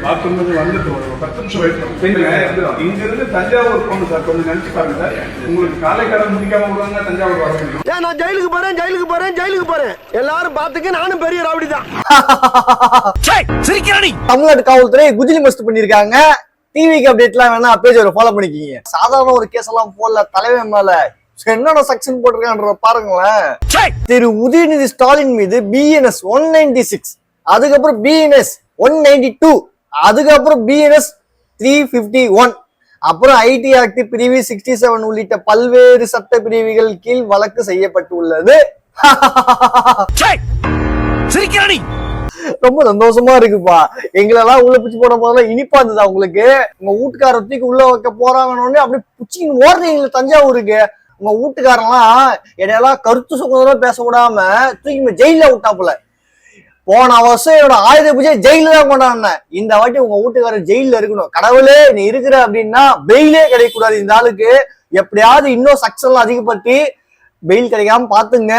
பாத்துறது வந்துட்டு ஒரு 10 நிமிஷம் வெயிட் பண்ணுங்க. இங்க இருந்து தஞ்சாவூர் போகணும் சார். கொஞ்சம் நினைச்சு பாருங்க சார். உங்களுக்கு காலை கடை முடிக்காம விடுவாங்க தஞ்சாவூர் வர முடியும். நான் ஜெயிலுக்கு போறேன் எல்லாரும் பாத்துக்க. நானும் பெரிய ரவுடி தான். தமிழ்நாடு காவல்துறை குஜிலி மஸ்ட் பண்ணிருக்காங்க. டிவிக்கு அப்டேட்லாம் வேணா பேஜ் ஃபாலோ பண்ணிக்கிங்க. சாதாரண ஒரு கேஸ் எல்லாம் போடல, தலைவன் மேல என்னென்ன செக்ஷன் போட்டிருக்கான்ற பாருங்களேன். திரு உதயநிதி ஸ்டாலின் மீது BNS 196, அதுக்கப்புறம் BNS 192, அதுக்கப்புறம் BNS 351, அப்புறம் IT ஆக்ட் பிரிவு 67 உள்ளிட்ட பல்வேறு சட்ட பிரிவுகள் கீழ் வழக்கு செய்யப்பட்டுள்ளது. ரொம்ப சந்தோஷமா இருக்குப்பா. எங்களெல்லாம் உள்ள பிடிச்சு போட போதெல்லாம் இனிப்பா இருந்ததா உங்களுக்கு? உங்க வீட்டுக்கார தூக்கி உள்ள வைக்க போறாங்கன்னு அப்படியே பிடிச்சின்னு ஓடுறீங்களா தஞ்சாவூருக்கு? உங்க வீட்டுக்காரெல்லாம் இடையெல்லாம் கருத்து சுதந்திரம் பேச விடாம தூக்கி ஜெயில விட்டாப்புல. போன வருஷம் என்னோட ஆயுத பூஜை ஜெயில தான் கொண்டாடினேன். இந்த வாட்டி உங்க வீட்டுக்காரர் ஜெயில இருக்கணும். கடவுளே நீ இருக்கிற அப்படின்னா பெயிலே கிடைக்க கூடாது இந்த ஆளுக்கு. எப்படியாவது இன்னும் சக்சஸ் அதிகப்படுத்தி பெயில் கிடைக்காம பாத்துங்க.